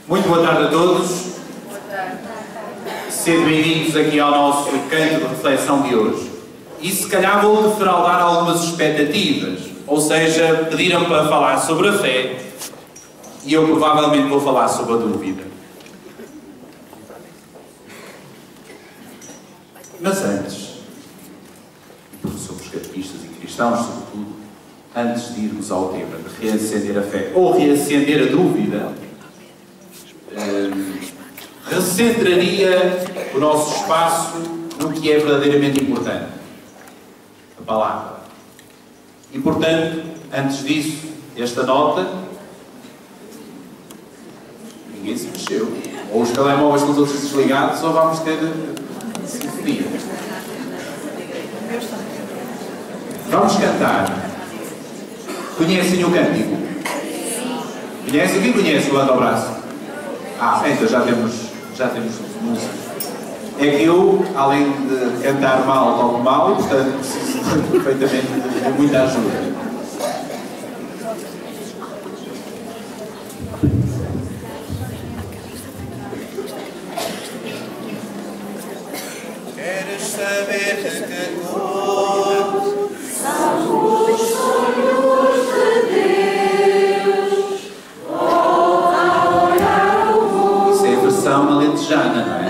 Muito boa tarde a todos. Sejam bem-vindos aqui ao nosso canto de reflexão de hoje. E se calhar vou defraudar algumas expectativas. Ou seja, pediram para falar sobre a fé e eu provavelmente vou falar sobre a dúvida. Mas antes, porque somos catequistas e cristãos, sobretudo, antes de irmos ao tema de reacender a fé ou reacender a dúvida, recentraria o nosso espaço no que é verdadeiramente importante: a palavra. E, portanto, antes disso, esta nota, ninguém se mexeu. Ou os telemóveis estão todos desligados, ou vamos ter sinfonia. Vamos cantar. Conhecem o cântico? Conhecem? Quem conhece? Levanta o braço. Então já temos música. É que eu, além de cantar mal, toco mal e, portanto, preciso perfeitamente de muita ajuda. Queres saber de que cor são os sonhos de Deus? Volta a olhar o mundo. Isso é a versão alentejana, não é?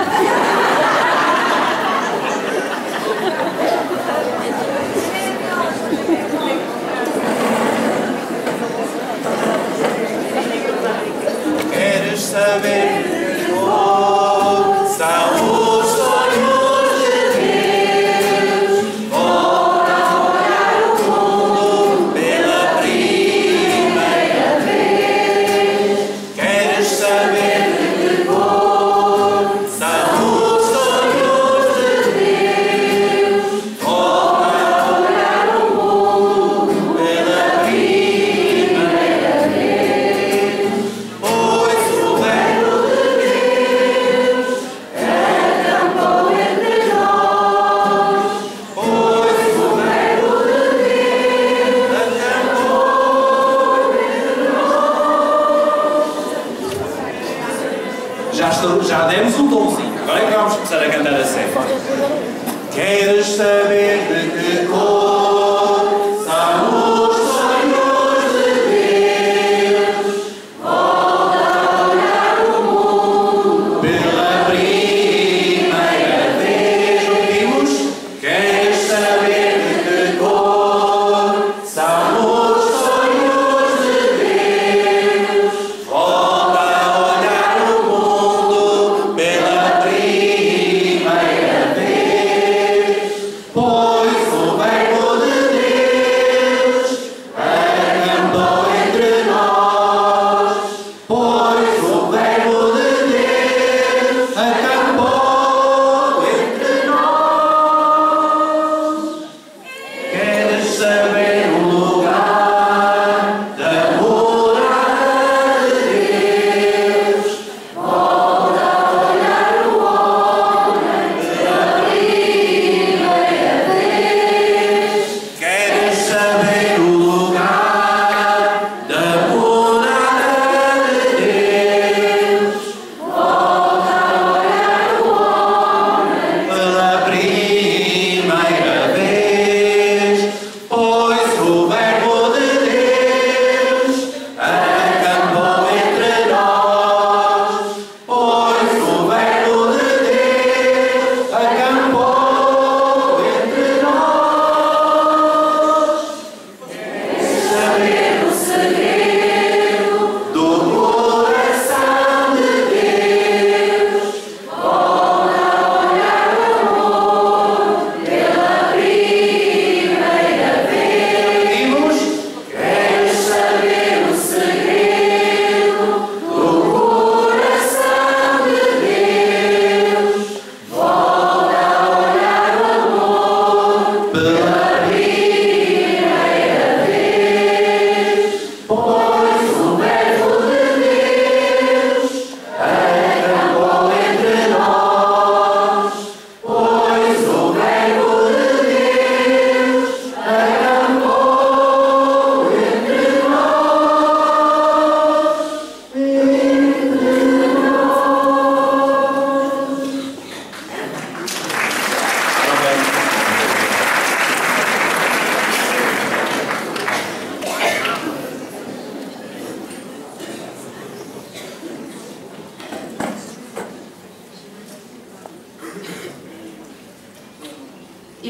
queres saber de que cor são os sonhos de Deus? Volta a olhar o mundo pela primeira vez. Queres saber de que cor são os sonhos de Deus? Volta a olhar o mundo pela primeira vez. Pois o Verbo de Deus acampou entre nós. Pois o Verbo de Deus acampou entre nós. Já demos um tomzinho. Agora é que vamos começar a cantar a sério. Queres saber de que cor são os sonhos de Deus? Volta a olhar o mundo pela primeira vez. Ouvimos? Queres saber de que cor são os sonhos de Deus? Volta a olhar o mundo pela primeira vez. Pois o Verbo de Deus acampou entre nós. Pois o Verbo de Deus acampou entre nós. Queres saber o lugar da morada de Deus? Volta a olhar o homem pela primeira vez. Queres saber o lugar da morada de Deus? Volta a olhar o homem pela primeira vez. Pois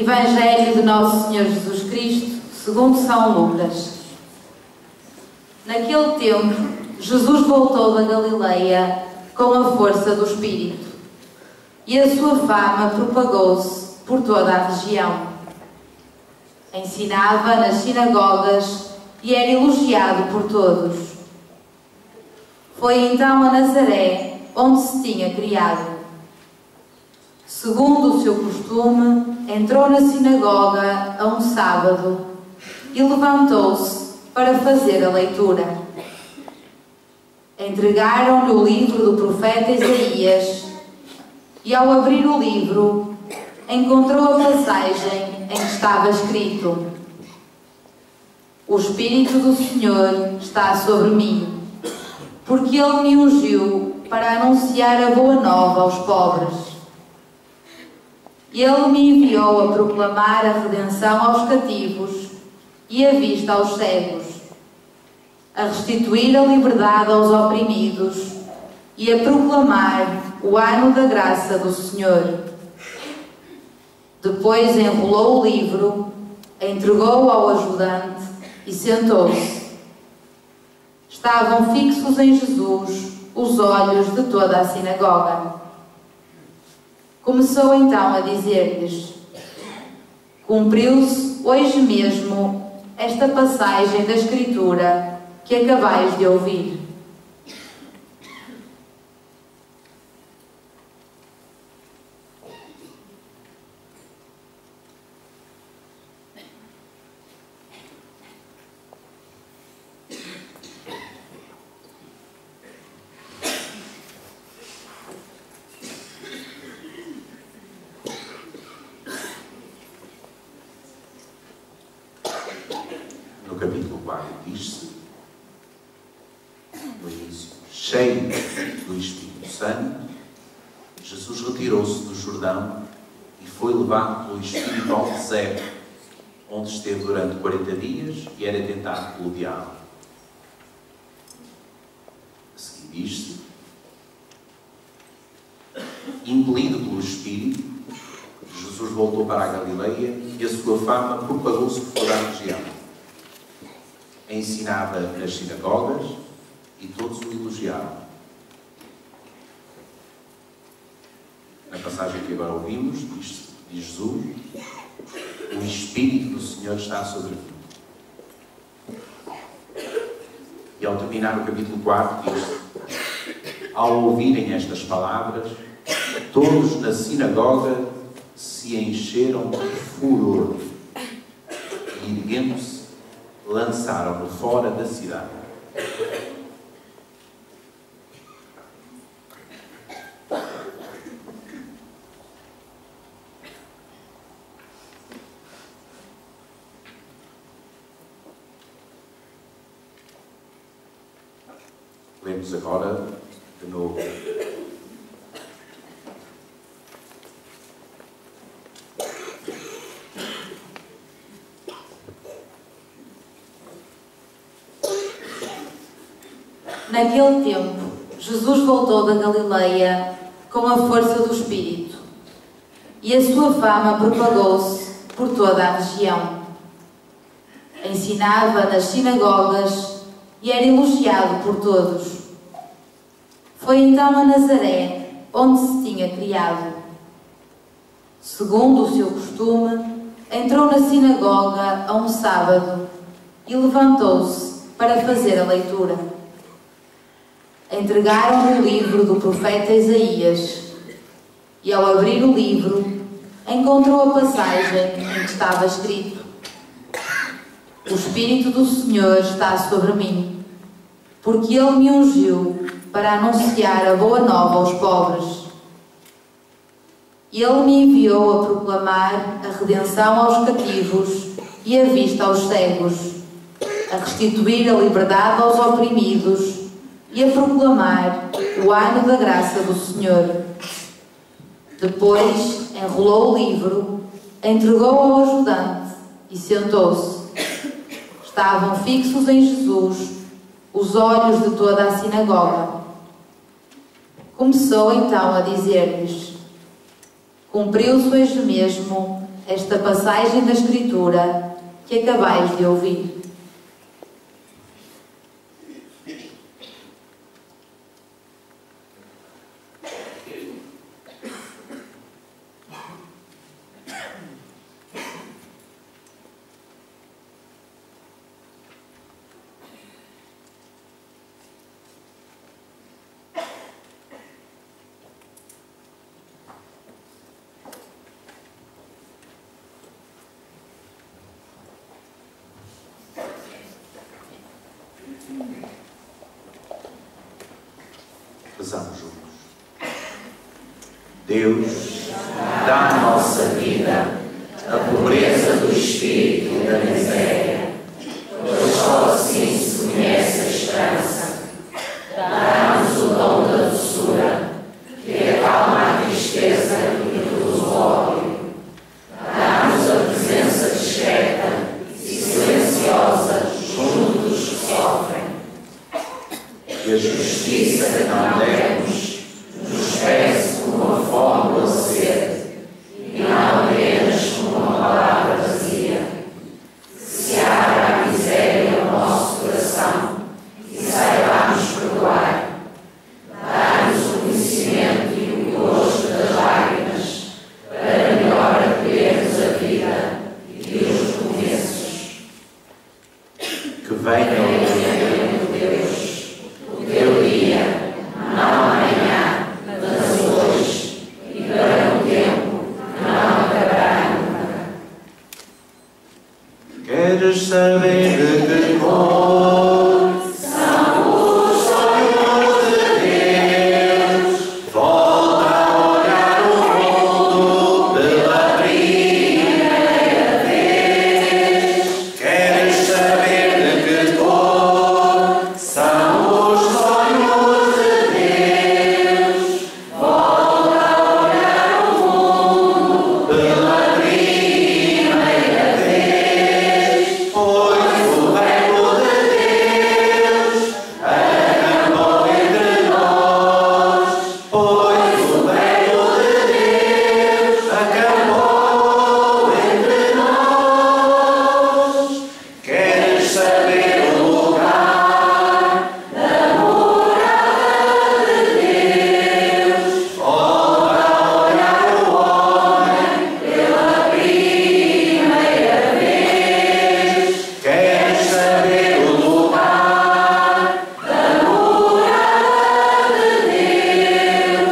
Evangelho de Nosso Senhor Jesus Cristo, segundo São Lucas. Naquele tempo, Jesus voltou da Galileia com a força do Espírito, e a sua fama propagou-se por toda a região. Ensinava nas sinagogas e era elogiado por todos. Foi então a Nazaré, onde se tinha criado. Segundo o seu costume, entrou na sinagoga a um sábado e levantou-se para fazer a leitura. Entregaram-lhe o livro do profeta Isaías e, ao abrir o livro, encontrou a passagem em que estava escrito: O Espírito do Senhor está sobre mim, porque Ele me ungiu para anunciar a boa nova aos pobres. Ele me enviou a proclamar a redenção aos cativos e a vista aos cegos, a restituir a liberdade aos oprimidos e a proclamar o ano da graça do Senhor. Depois enrolou o livro, entregou-o ao ajudante e sentou-se. Estavam fixos em Jesus os olhos de toda a sinagoga. Começou então a dizer-lhes: Cumpriu-se hoje mesmo esta passagem da Escritura que acabais de ouvir. No capítulo 4 diz-se, no início: cheio do Espírito Santo, Jesus retirou-se do Jordão e foi levado pelo Espírito ao deserto, onde esteve durante 40 dias e era tentado pelo diabo. A seguir diz-se: impelido pelo Espírito, Jesus voltou para a Galileia e a sua fama propagou-se por toda a região. Ensinava nas sinagogas e todos o elogiavam. Na passagem que agora ouvimos, diz Jesus: o Espírito do Senhor está sobre mim. E ao terminar o capítulo 4, diz: ao ouvirem estas palavras, todos na sinagoga se encheram de furor e, erguendo-se, lançaram-no fora da cidade. Lemos agora de novo. Naquele tempo, Jesus voltou da Galileia com a força do Espírito, e a sua fama propagou-se por toda a região. Ensinava nas sinagogas e era elogiado por todos. Foi então a Nazaré, onde se tinha criado. Segundo o seu costume, entrou na sinagoga a um sábado e levantou-se para fazer a leitura. Entregaram-lhe o livro do profeta Isaías e, ao abrir o livro, encontrou a passagem em que estava escrito: O Espírito do Senhor está sobre mim, porque Ele me ungiu para anunciar a boa nova aos pobres. Ele me enviou a proclamar a redenção aos cativos e a vista aos cegos, a restituir a liberdade aos oprimidos e a proclamar o ano da graça do Senhor. Depois enrolou o livro, entregou-o ao ajudante e sentou-se. Estavam fixos em Jesus os olhos de toda a sinagoga. Começou então a dizer-lhes: Cumpriu-se hoje mesmo esta passagem da Escritura que acabais de ouvir. Rezamos juntos. Deus, dá à nossa vida a pobreza do espírito e da miséria, pois só assim se conhece a esperança. Dá-nos o dom da doçura, que acalma a tristeza e reduz o ódio. Dá-nos a presença discreta e silenciosa junto dos que sofrem. E a justiça que não demos nos pese com uma fome ou sede, e não apenas com uma palavra vazia. Que se abra a miséria ao nosso coração e saibamos perdoar. Dá-nos o conhecimento e o gosto das lágrimas, para melhor acolhermos a vida e os recomeços. Que venha o reino de Deus. Teu dia, não amanhã, mas hoje, e para um tempo que não acabará nunca. Queres saber de que cor são os sonhos de Deus? Volta a olhar o mundo pela primeira vez. Queres saber de que cor são os sonhos de Deus? Volta a olhar o mundo pela primeira vez. Pois o verbo de Deus acabou entre nós. Pois o verbo de Deus acabou entre nós. Queres saber o lugar da morada de Deus? Volta a olhar o homem pela primeira vez. Queres saber o lugar da morada de Deus?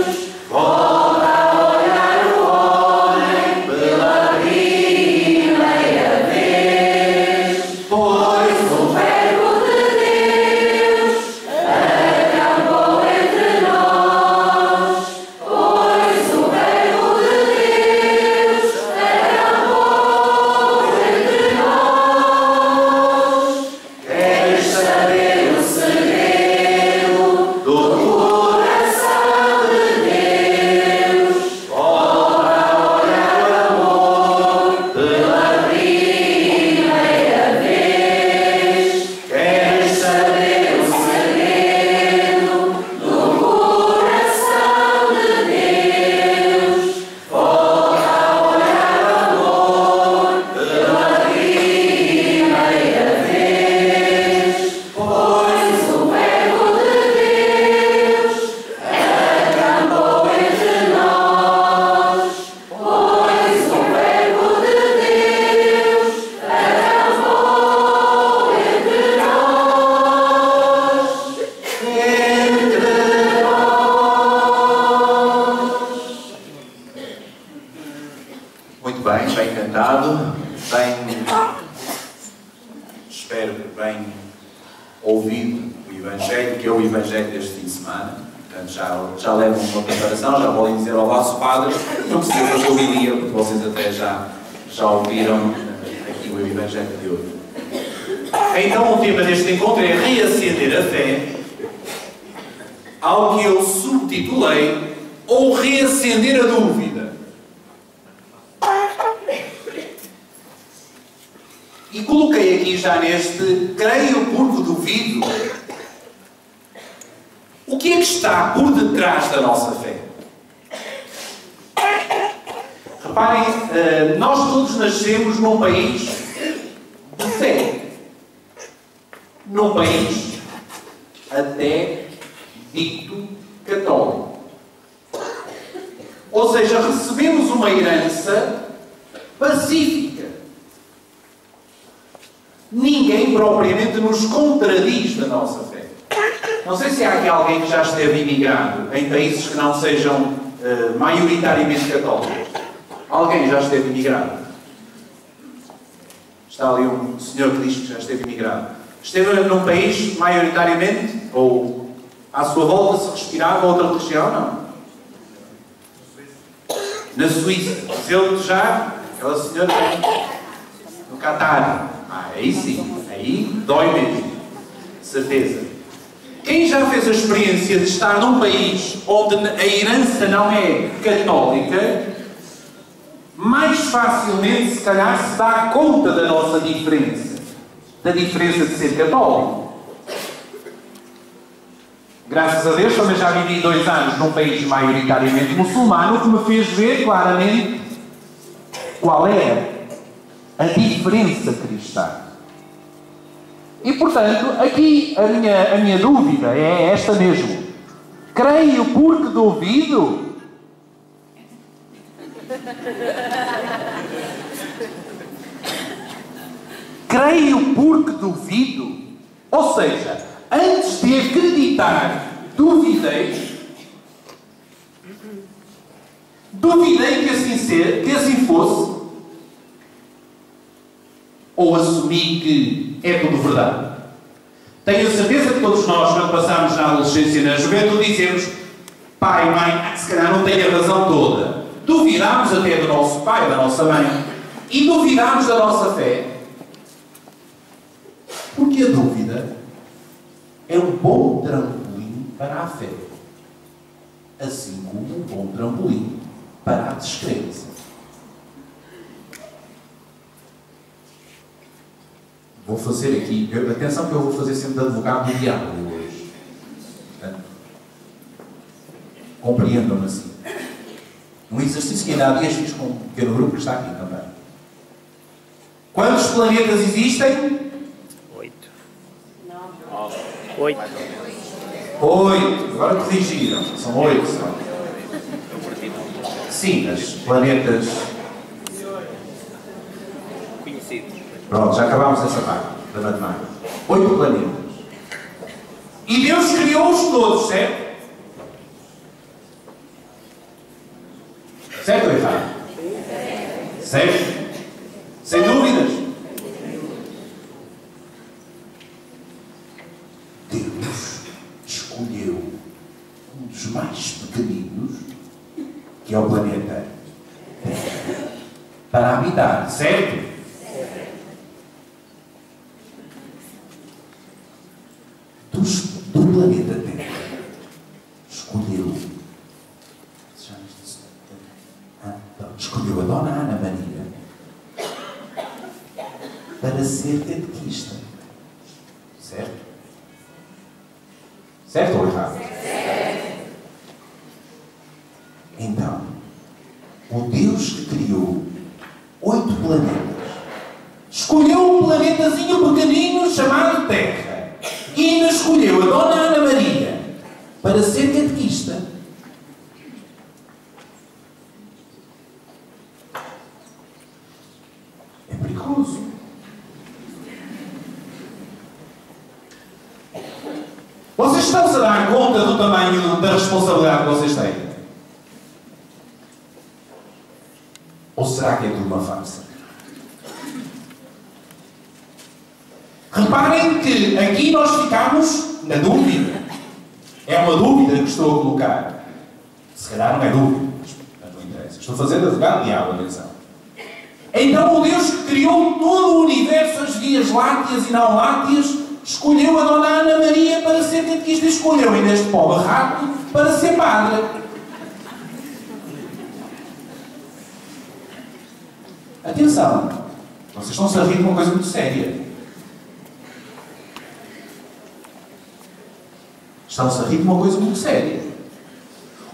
Volta a olhar o homem pela primeira vez. Pois o verbo de Deus acabou entre nós. Pois o verbo de Deus acabou entre nós. Queres saber o segredo do coração de Deus? Volta a olhar o amor pela primeira vez. Queres saber o segredo do coração de Deus? Volta a olhar o amor pela primeira vez. Pois o verbo de Deus acabou entre nós. Pois o verbo de Deus acabou entre nós. Entre nós. Muito bem, bem cantado, bem, espero que bem ouvido o Evangelho, que é o Evangelho deste fim de semana. Portanto, já levam uma preparação, já podem dizer ao vosso padre, não precisa fazer o iria, porque vocês até já ouviram aqui o Evangelho de hoje. Então o tema deste encontro é reacender a fé, ao que eu subtitulei ou reacender a dúvida. E coloquei aqui já neste creio porque duvido. O que é que está por detrás da nossa fé? Reparem, nós todos nascemos num país de fé. Num país até dito católico. Ou seja, recebemos uma herança pacífica. Ninguém propriamente nos contradiz da nossa fé. Não sei se há aqui alguém que já esteve imigrado em países que não sejam maioritariamente católicos. Alguém já esteve imigrado? Está ali um senhor que diz que já esteve imigrado. Esteve num país maioritariamente, ou à sua volta se respirava outra religião? Não. Na Suíça. Dizeu-te já, aquela senhora no Catar. Aí sim, aí dói mesmo. Certeza. Quem já fez a experiência de estar num país onde a herança não é católica, mais facilmente, se calhar, se dá conta da nossa diferença. Da diferença de ser católico. Graças a Deus, também já vivi 2 anos num país maioritariamente muçulmano, que me fez ver claramente qual é a diferença cristã. E, portanto, aqui a minha dúvida é esta mesmo. Creio porque duvido? Creio porque duvido? Ou seja, antes de acreditar, duvidei. Duvidei que assim fosse. Ou assumi que é tudo verdade. Tenho a certeza que todos nós, quando passamos na adolescência e na juventude, dizemos: pai, mãe, se calhar não tenho a razão toda. Duvidámos até do nosso pai, da nossa mãe. E duvidámos da nossa fé. Porque a dúvida é um bom trampolim para a fé. Assim como um bom trampolim para a descrença. Vou fazer aqui, atenção que eu vou fazer sempre de advogado do diabo hoje. Compreendam-me assim. Um exercício que ainda há dias fiz com um pequeno grupo que está aqui também. Quantos planetas existem? 8. 8. 8. Agora corrigiram. São 8. São. Sim, mas planetas... Conhecidos. Pronto, já acabámos essa parte da matemática. 8 planetas. E Deus criou-os todos, certo? Certo ou errado? Certo? Sem dúvidas? Deus escolheu um dos mais pequeninos, que é o planeta Terra, para habitar, certo? Do planeta Terra escolheu a Dona Ana Maria para ser catequista. Certo? Certo ou errado? Certo. Então, o Deus que criou 8 planetas escolheu um planetazinho pequenino chamado Terra e ainda escolheu a Dona Ana Maria para ser catequista. É perigoso. Vocês estão-se a dar conta do tamanho da responsabilidade que vocês têm? Ou será que é tudo uma farsa? Reparem que aqui nós ficamos na dúvida. É uma dúvida que estou a colocar. Se calhar não é dúvida, mas não interessa. Estou fazendo advogado diabo, atenção. Então o Deus que criou todo o universo, as vias lácteas e não lácteas, escolheu a Dona Ana Maria para ser catequista e escolheu ainda este pobre rato para ser padre. Atenção, vocês estão-se a rir de uma coisa muito séria. Estão-se a rir de uma coisa muito séria.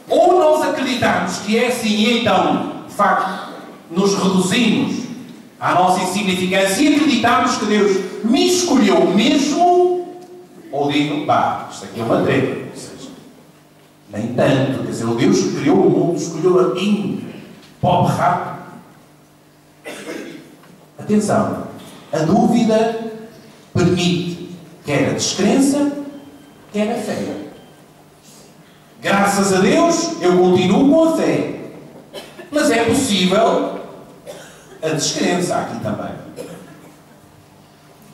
Ou nós acreditamos que é assim e então, de facto, nos reduzimos à nossa insignificância e acreditamos que Deus me escolheu mesmo, ou digo, pá, isto aqui é uma treta. Ou seja, nem tanto. Quer dizer, o Deus que criou o mundo escolheu a mim, pobre rato. Atenção, a dúvida permite quer a descrença, quer a fé. Graças a Deus, eu continuo com a fé. Mas é possível a descrença aqui também.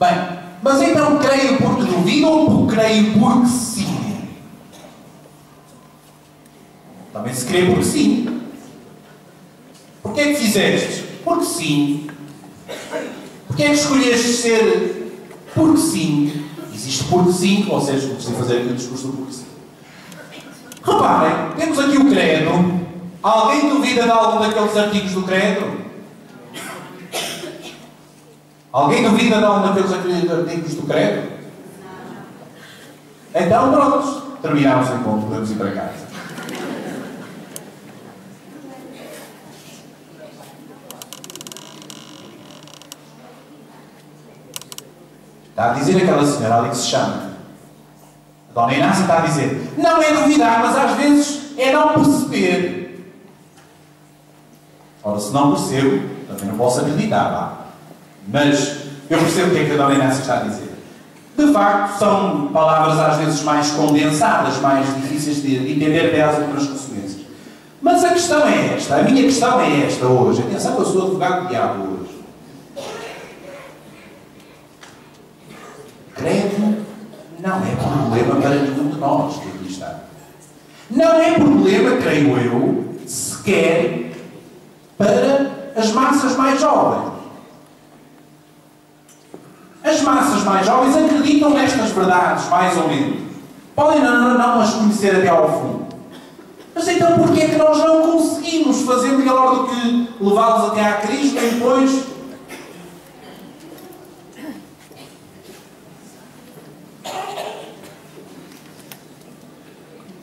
Bem, mas então creio porque duvido ou creio porque sim? Também se crê porque sim. Porquê é que fizeste? Porque sim. Porquê é que escolheste ser porque sim? Existe porque sim, ou seja, não preciso fazer aqui o discurso do porque sim. Reparem, temos aqui o credo. Alguém duvida de algum daqueles artigos do credo? Alguém duvida de algum daqueles artigos do credo? Então, prontos. Terminamos o encontro, podemos ir para casa. Está a dizer aquela senhora ali que se chama. A Dona Inácia está a dizer, não é duvidar, mas às vezes é não perceber. Ora, se não percebo, também não posso acreditar, vá. Mas eu percebo o que é que a Dona Inácia está a dizer. De facto, são palavras às vezes mais condensadas, mais difíceis de entender até às últimas consequências. Mas a questão é esta, a minha questão é esta hoje. Atenção que eu sou advogado do diabo hoje. Credo não é problema para nenhum de nós que aqui está. Não é problema, creio eu, sequer para as massas mais jovens. As massas mais jovens acreditam nestas verdades, mais ou menos. Podem não as conhecer até ao fundo. Mas então porquê é que nós não conseguimos fazer melhor do que levá-los até à Cristo e depois...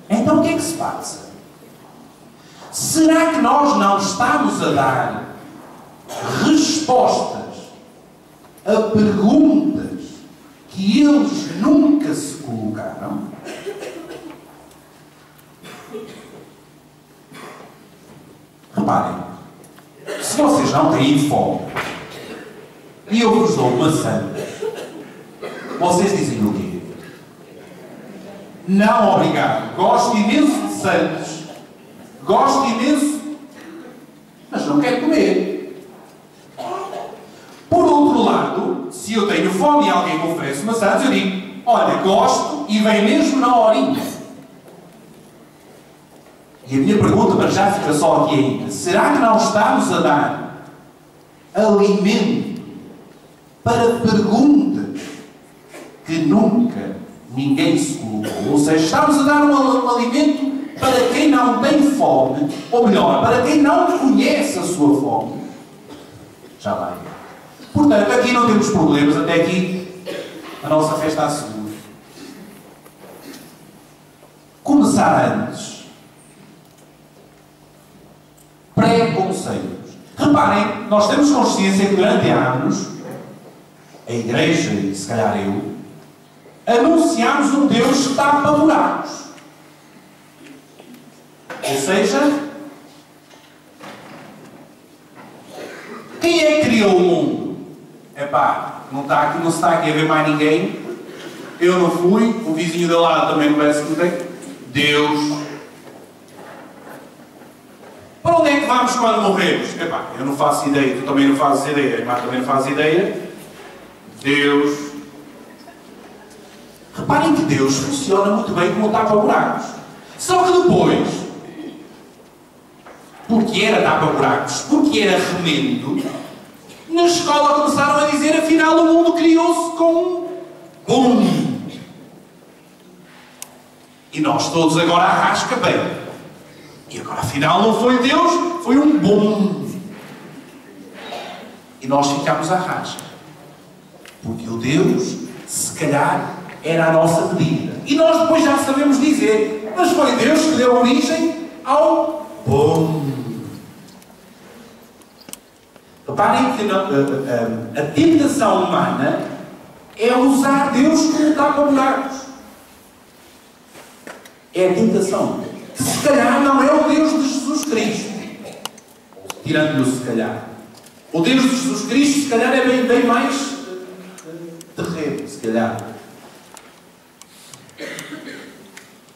Então o que é que se passa? Será que nós não estamos a dar respostas a perguntas que eles nunca se colocaram? Reparem, se vocês não têm fome e eu vos dou maçã, vocês dizem o quê? Não, obrigado. Gosto imenso de santos. Gosto imenso, mas não quero comer. Por outro lado, se eu tenho fome e alguém me oferece maçãs, eu digo, olha, gosto e vem mesmo na horinha. E a minha pergunta para já fica só aqui ainda. Será que não estamos a dar alimento para perguntas que nunca ninguém se colocou? Ou seja, estamos a dar um alimento para quem não tem fome, ou melhor, para quem não conhece a sua fome. Já vai. Portanto, aqui não temos problemas, até aqui a nossa fé está segura. Começar antes. Pré-conceitos. Reparem, nós temos consciência que durante anos, a Igreja, e se calhar eu, anunciámos um Deus que tapa buracos. Ou seja, quem é que criou o mundo? Epá, não se está aqui a ver mais ninguém. Eu não fui, o vizinho de lá também não parece que tem. Deus. Para onde é que vamos quando morremos? Epá, eu não faço ideia, tu também não fazes ideia, a irmã também não faz ideia. Deus. Reparem que Deus funciona muito bem como tapa-buracos. Só que depois, porque era tapa-buracos, porque era remendo, na escola começaram a dizer, afinal o mundo criou-se com um bum. E nós todos agora arrasca bem. E agora afinal não foi Deus, foi um bum. E nós ficámos à rasca. Porque o Deus, se calhar, era a nossa medida. E nós depois já sabemos dizer, mas foi Deus que deu origem ao bom. Reparem que a tentação humana é usar Deus como tapa-buracos. É a tentação. Que se calhar não é o Deus de Jesus Cristo. Tirando-lhe se calhar. O Deus de Jesus Cristo, se calhar, é bem mais terreno, se calhar.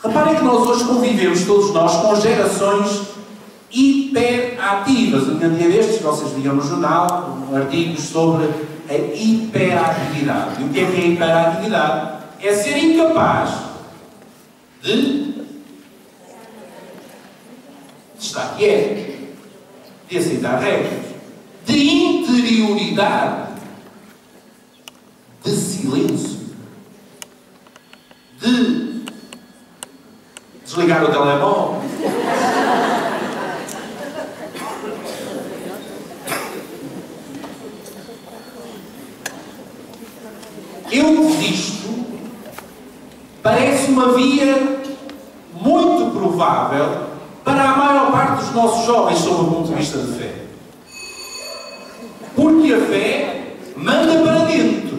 Reparem que nós hoje convivemos, todos nós, com gerações hiperativas. Um dia destes, vocês viram no jornal, artigos sobre a hiperatividade. E o que é a hiperatividade? É ser incapaz de estar quieto, de aceitar regras, de interioridade, de silêncio, de desligar o telemóvel. Isto parece uma via muito provável para a maior parte dos nossos jovens sob o ponto de vista de fé. Porque a fé manda para dentro.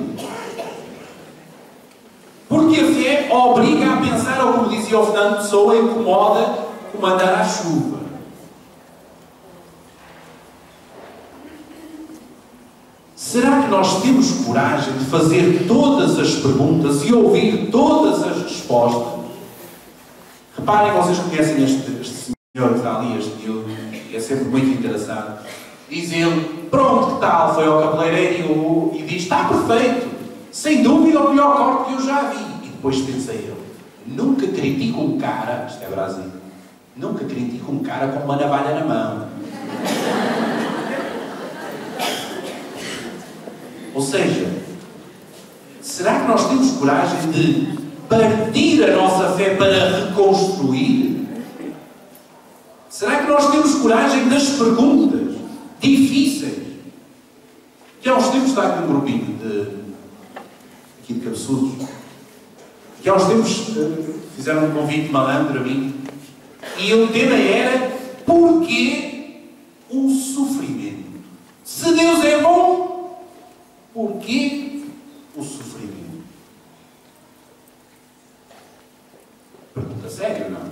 Porque a fé obriga a pensar, ou como dizia o Fernando Pessoa, incomoda como andar à chuva. Será que nós temos coragem de fazer todas as perguntas e ouvir todas as respostas? Reparem, vocês conhecem este senhor que está ali, este miúdo, é sempre muito interessado. Diz ele, pronto, que tal? Foi ao cabeleireiro e diz, está perfeito. Sem dúvida o melhor corte que eu já vi. E depois pensa ele, nunca critico um cara, isto é Brasil, nunca critico um cara com uma navalha na mão. Ou seja, será que nós temos coragem de partir a nossa fé para reconstruir? Será que nós temos coragem das perguntas difíceis? Que há uns tempos está aqui um grupinho aqui de cabeçudos, que há uns tempos fizeram um convite malandro a mim, e o tema era: porquê o sofrimento? Se Deus é bom, porquê o sofrimento? Pergunta séria ou não?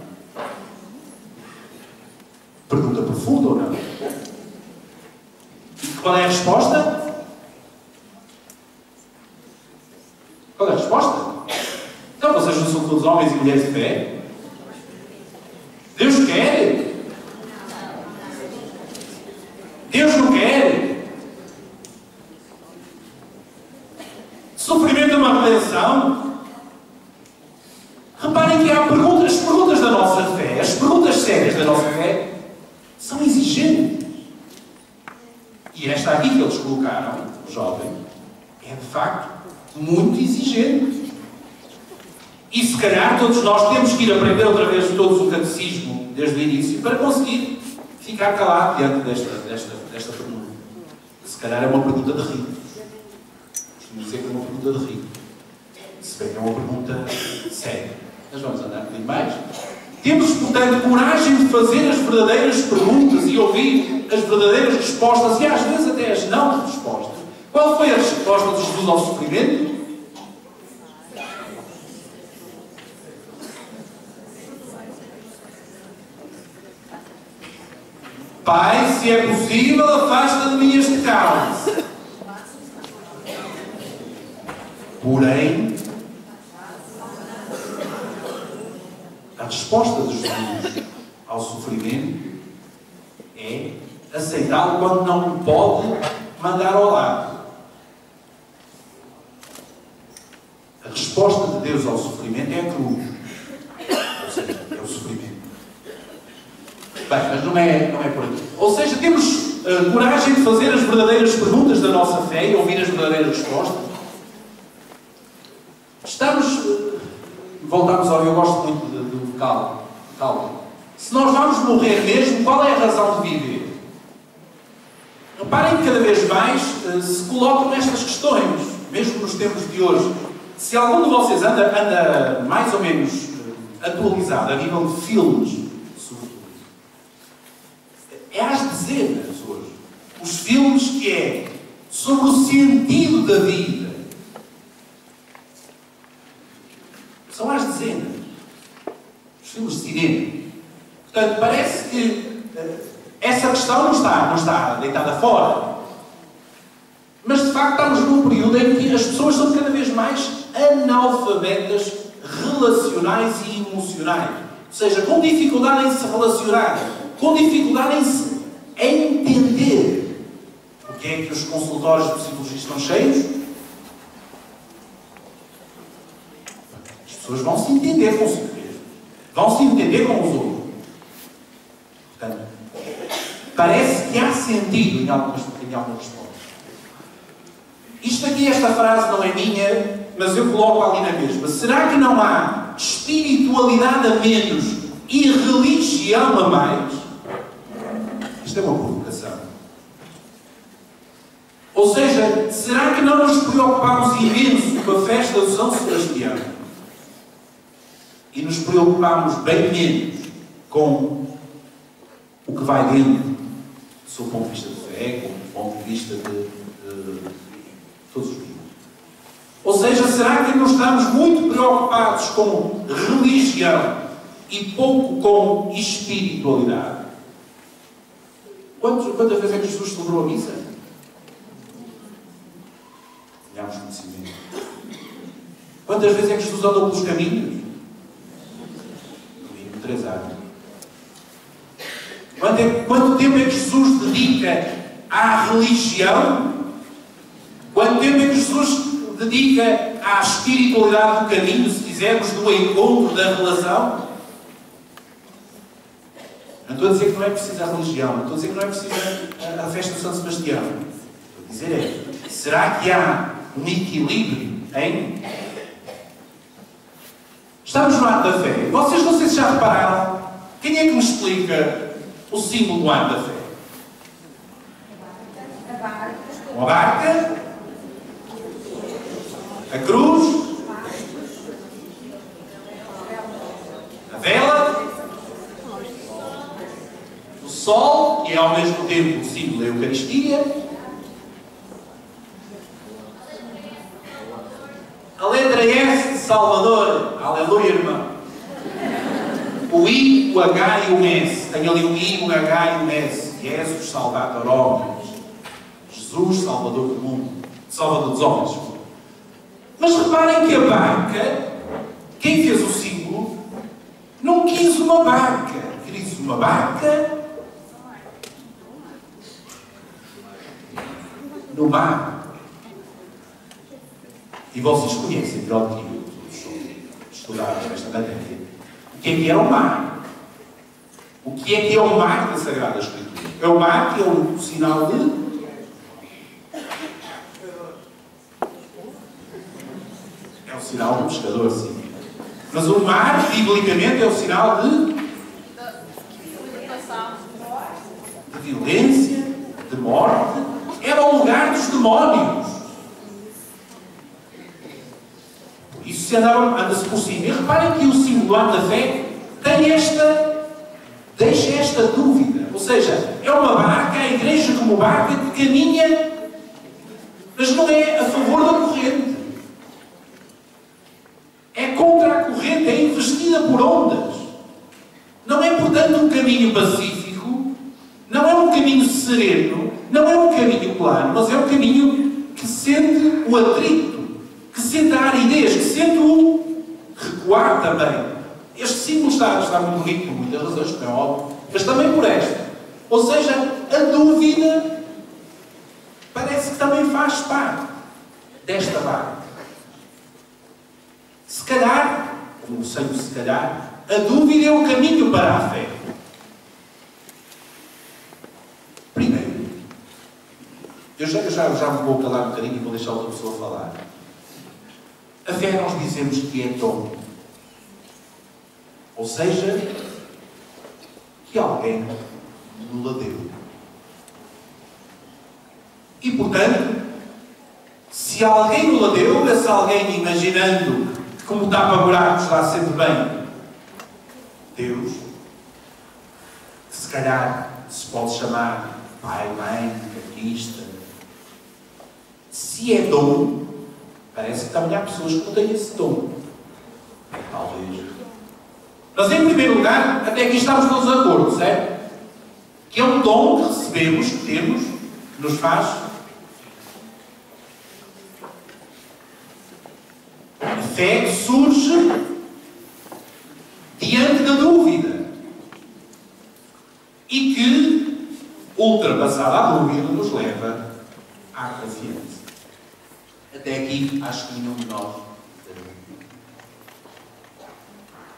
Pergunta profunda ou não? E qual é a resposta? Qual é a resposta? Então vocês não são todos homens e mulheres de fé? Deus quer? Deus não quer? Sofrimento é uma redenção? Reparem que há perguntas, as perguntas da nossa fé, as perguntas sérias da nossa fé, são exigentes. E esta aqui que eles colocaram, o jovem, é de facto muito exigente. E se calhar todos nós temos que ir aprender outra vez todos o catecismo desde o início para conseguir ficar calado diante desta pergunta. Se calhar é uma pergunta de rico. Costumo dizer que é uma pergunta de rico. Se bem que é uma pergunta séria. Mas vamos andar um bocadinho mais. Temos, portanto, coragem de fazer as verdadeiras perguntas e ouvir as verdadeiras respostas e às vezes até as não respostas. Qual foi a resposta de Jesus ao sofrimento? Pai, se é possível, afasta de mim este cálice. Porém, a resposta de Jesus ao sofrimento é aceitá-lo quando não o pode mandar ao lado. A resposta de Deus ao sofrimento é a cruz. Ou seja, é o sofrimento. Bem, mas não é por aqui. Ou seja, temos coragem de fazer as verdadeiras perguntas da nossa fé e ouvir as verdadeiras respostas. Voltamos ao... Eu gosto muito do Calvin. Se nós vamos morrer mesmo, qual é a razão de viver? Reparem que cada vez mais se colocam nestas questões, mesmo nos tempos de hoje. Se algum de vocês anda mais ou menos atualizado a nível de filmes, sobretudo, é às dezenas hoje. os filmes que é sobre o sentido da vida. São às dezenas. Os filmes de cinema. Portanto, parece que essa questão não está deitada fora. Mas, de facto, estamos num período em que as pessoas são cada vez mais analfabetas relacionais e emocionais. Ou seja, com dificuldade em se relacionar, com dificuldade em entender. Porque é que os consultórios de psicologia estão cheios? As pessoas vão se entender consigo mesmo. Vão se entender com os outros. Portanto, parece que há sentido em algumas respostas. Isto aqui, esta frase não é minha, mas eu coloco ali na mesma. Será que não há espiritualidade a menos e religião a mais? Isto é uma provocação. Ou seja, será que não nos preocupamos imenso com a festa de São Sebastião e nos preocupamos bem menos com o que vai dentro do seu ponto de vista de fé, com o ponto de vista de todos os dias? Ou seja, será que não estamos muito preocupados com religião e pouco com espiritualidade? Quantas vezes é que Jesus celebrou a missa? Tenhamos conhecimento. Quantas vezes é que Jesus andou pelos caminhos? No mínimo 3 anos. Quanto tempo é que Jesus dedica à religião? Quanto tempo é que Jesus dedica à espiritualidade do caminho, se quisermos, do encontro, da relação? Não estou a dizer que não é preciso a religião, não estou a dizer que não é preciso a festa de São Sebastião. Estou a dizer será que há um equilíbrio em... Estamos no ato da fé. Vocês não sei se já repararam, quem é que me explica o símbolo do ato da fé? Uma barca, a cruz, a vela, o sol, que é ao mesmo tempo o símbolo da Eucaristia, a letra S de Salvador, aleluia, irmão, o I, o H e o S, tem ali o I, o H e o S, Jesus Salvator Homens, Jesus Salvador do mundo, Salvador dos homens. Mas reparem que a barca, quem fez o símbolo, não quis uma barca, quis uma barca no mar. E vocês conhecem, melhor que eu, estudaram esta matéria, o que é o mar? O que é o mar da Sagrada Escritura? É o mar que é o sinal de... É o sinal do pescador, sim. Mas o mar, biblicamente, é o sinal de violência, de morte. Era o lugar dos demónios. Por isso anda-se por cima. E reparem que o símbolo da fé deixa esta dúvida. Ou seja, é uma barca, a igreja como barca que caminha, mas não é a favor da corrente. É contra a corrente, é investida por ondas. Não é, portanto, um caminho pacífico, não é um caminho sereno, não é um caminho plano, mas é um caminho que sente o atrito, que sente a aridez, que sente o recuar também. Este símbolo está muito bonito por muitas razões, como é óbvio, mas também por esta. Ou seja, a dúvida parece que também faz parte desta barca. Se calhar, como sempre se calhar, a dúvida é o caminho para a fé. Primeiro, eu já me vou calar um bocadinho e vou deixar outra pessoa falar. A fé nós dizemos que é dom. Ou seja, que alguém nos deu. E portanto, se alguém nos deu, esse alguém imaginando como tapa buracos está sempre bem, Deus, que se calhar se pode chamar pai, mãe, catequista. Se é dom, parece que também há pessoas que não têm esse dom. Talvez. Mas em primeiro lugar, até aqui estamos todos de acordo, certo? Que é um dom que recebemos, que temos, que nos faz. A fé surge diante da dúvida. E que, ultrapassada a dúvida, nos leva à confiança. Até aqui, acho que nenhum de nós.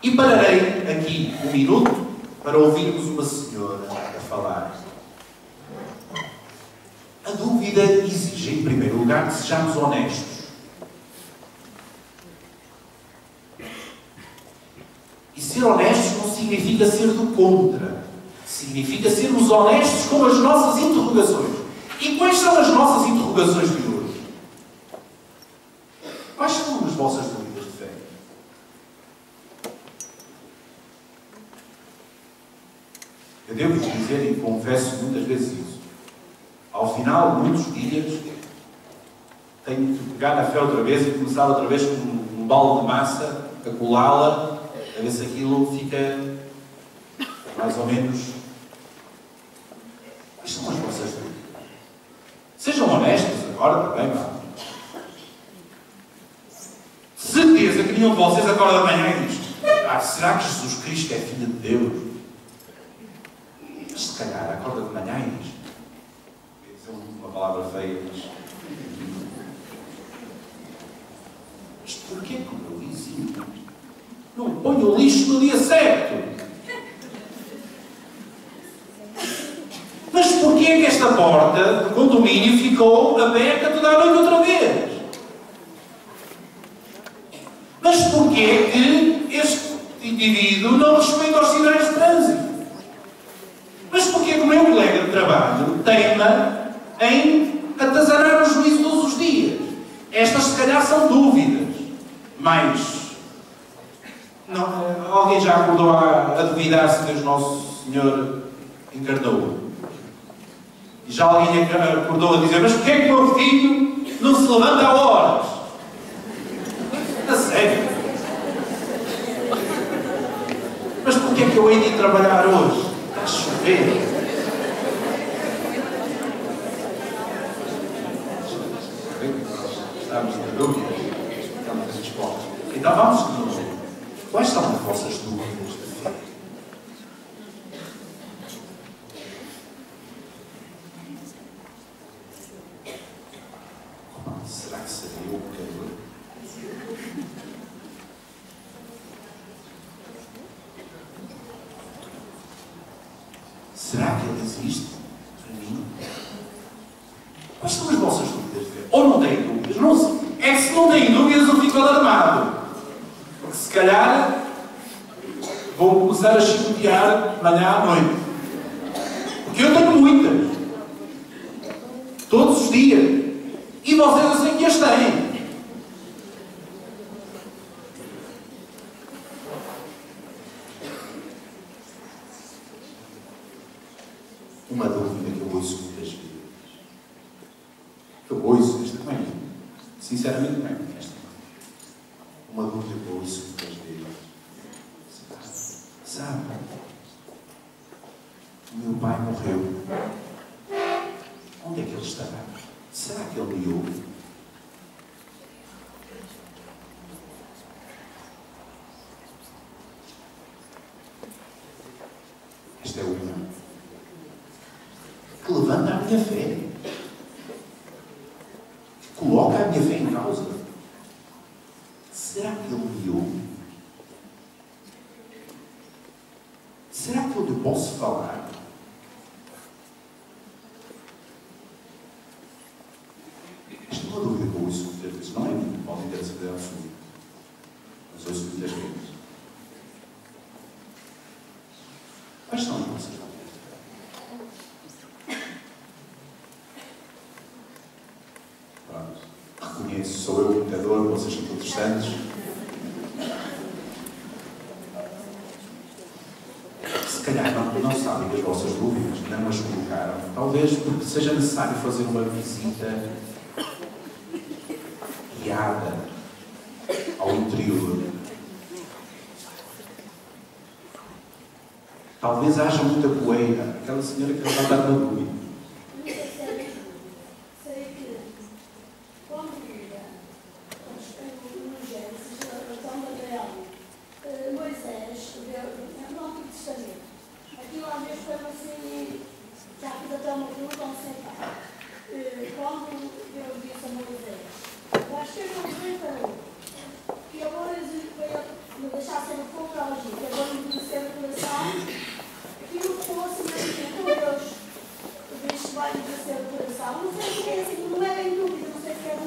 E pararei aqui um minuto para ouvirmos uma senhora a falar. A dúvida exige, em primeiro lugar, que sejamos honestos. E ser honestos não significa ser do contra. Significa sermos honestos com as nossas interrogações. E quais são as nossas interrogações de hoje? Quais são as vossas dúvidas de fé? Eu devo-vos dizer e confesso muitas vezes isso. Ao final de muitos dias, tenho que pegar na fé outra vez e começar outra vez com um balde de massa, a colá-la, a ver se aquilo fica mais ou menos. Quais são as vossas dúvidas? Sejam honestos agora também, vá. Certeza que nenhum de vocês acorda de manhã e diz: será que Jesus Cristo é Filho de Deus? Mas se calhar acorda de manhã e diz: vou dizer uma palavra feia, mas porquê que o meu vizinho não põe o lixo no dia certo? Mas porquê que esta porta do condomínio ficou aberta toda a noite outra vez? Mas porquê que este indivíduo não respeita os sinais de trânsito? Mas porquê que o meu colega de trabalho teima em atazanar o juízo todos os dias? Estas, se calhar, são dúvidas. Mas alguém já acordou a duvidar se Deus Nosso Senhor encarnou? E já alguém acordou a dizer: mas porquê é que o meu filho não se levanta a horas? A sério? Mas porquê é que eu hei de ir trabalhar hoje? Está a chover. Estamos na dúvida. Estamos nas respostas. Então vamos de novo. Quais são as vossas dúvidas de fé? Será que seria o pecador? Será que ele existe para mim? Quais são as vossas dúvidas de fé? Ou não têm dúvidas? Não sei. É que se não têm dúvidas eu fico alarmado. Porque se calhar vou começar a chicotear de manhã à noite. Porque eu tenho muitas. Todos os dias. E vocês eu sei que as têm. Uma dúvida que eu ouço muitas vezes. Que eu ouço esta manhã. Sinceramente, bem, esta manhã. Uma dúvida que eu ouço muitas vezes. Sabe? O meu pai morreu. Onde é que ele estará? Será que ele me ouve? Esta é uma que levanta a minha fé, que coloca a minha fé em causa. Será que ele me ouve? Será que eu lhe posso falar? Esta é uma dúvida que eu ouço muitas vezes. Não é minha, podem ter a certeza absoluta. Mas ouço muitas vezes. Quais são as vossas dúvidas? Pronto. Reconheço, sou eu o pecador, vocês são todos santos. Se calhar não não sabem das vossas dúvidas, não as colocaram. Talvez porque seja necessário fazer uma visita guiada ao interior. Talvez haja muita poeira. Aquela senhora que está a dar uma dúvida.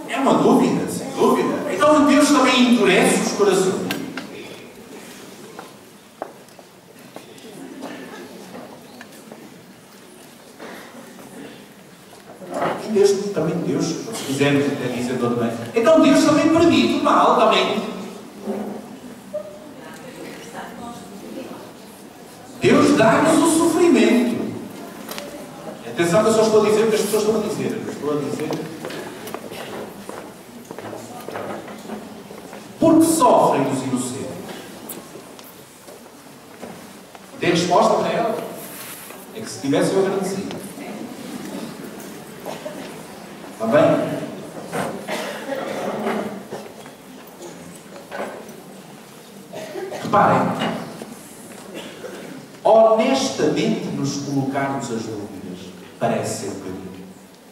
É uma dúvida, sem dúvida. Então Deus também endurece os corações. Deus, se quisermos até dizer todo bem. Então Deus também permite o mal, também. Deus dá-nos o sofrimento. Atenção que eu só estou a dizer o que as pessoas estão a dizer. Eu estou a dizer. Porque sofrem os inocentes. Tem resposta para ela? É que se tivesse eu agradecido. Está bem? Reparem. Honestamente nos colocarmos as dúvidas parece ser o caminho.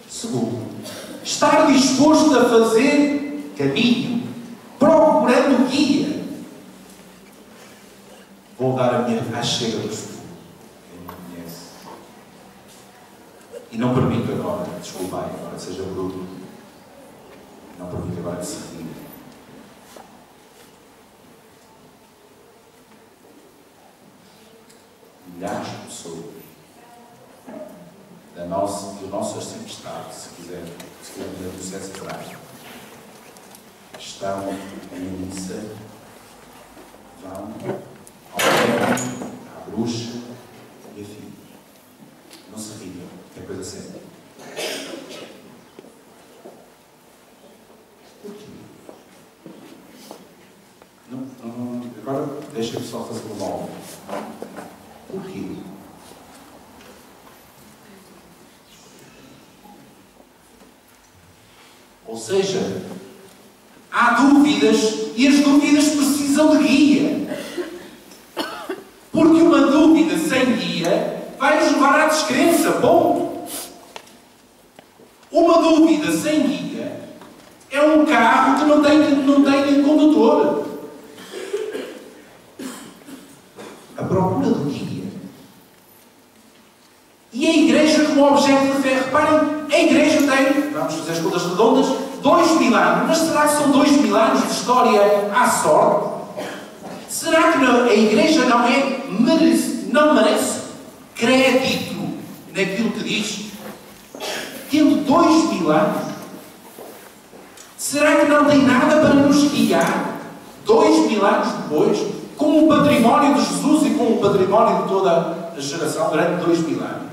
Segundo, estar disposto a fazer caminho, procurando guia. Vou dar a minha chega do estudo. Quem me conhece. E não permito agora, desculpai, agora seja bruto. Não permito agora que se retire. Milhares de pessoas do nosso arciprestado, se quiser ver o processo atrás, estão em missa, vão ao médico, à bruxa e a filha. Não se riam, é coisa séria. Porquê? Agora deixa-me só fazer uma obra. Porquê? Ou seja, há dúvidas e as dúvidas precisam de guia. Porque uma dúvida sem guia vai nos levar à descrença. Ponto. Uma dúvida sem guia é um carro que não tem condutor. A procura do guia. E a igreja como objeto de fé. Reparem, a igreja tem, vamos fazer as contas redondas, 2000 anos. Mas será que são 2000 anos de história à sorte? Será que a igreja não merece crédito naquilo que diz? Tendo 2000 anos, será que não tem nada para nos guiar 2000 anos depois, como um património de Jesus e como um património de toda a geração durante 2000 anos?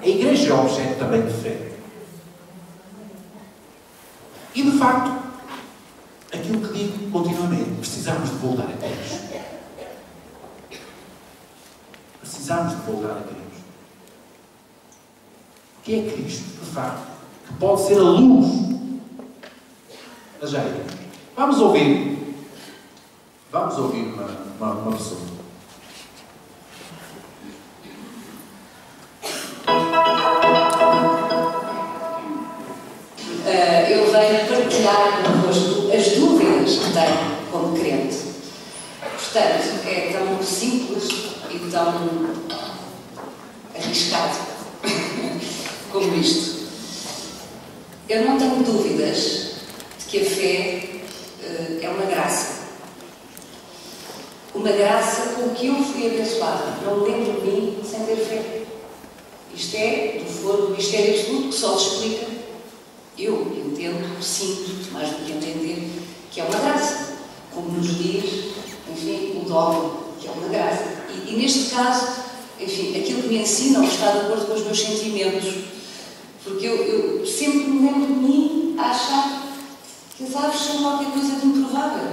A igreja é objeto também de fé. E de facto, aquilo que digo continuamente, precisamos de voltar a Cristo. Precisamos de voltar a Cristo. Que é Cristo, de facto, que pode ser a luz da igreja. Vamos ouvir uma pessoa. Eu venho partilhar convosco as dúvidas que tenho como crente. Portanto, é tão simples e tão arriscado como isto. Eu não tenho dúvidas de que a fé é uma graça. Uma graça com que eu fui abençoada. Não me lembro de mim sem ter fé. Isto é, do fundo, do mistério absoluto que só se explica. Eu entendo, sinto, mais do que entender, que é uma graça. Como nos diz, enfim, o dogma, que é uma graça. E neste caso, ensina ou que está de acordo com os meus sentimentos. Porque eu sempre me lembro de mim a achar que as aves são qualquer coisa de improvável.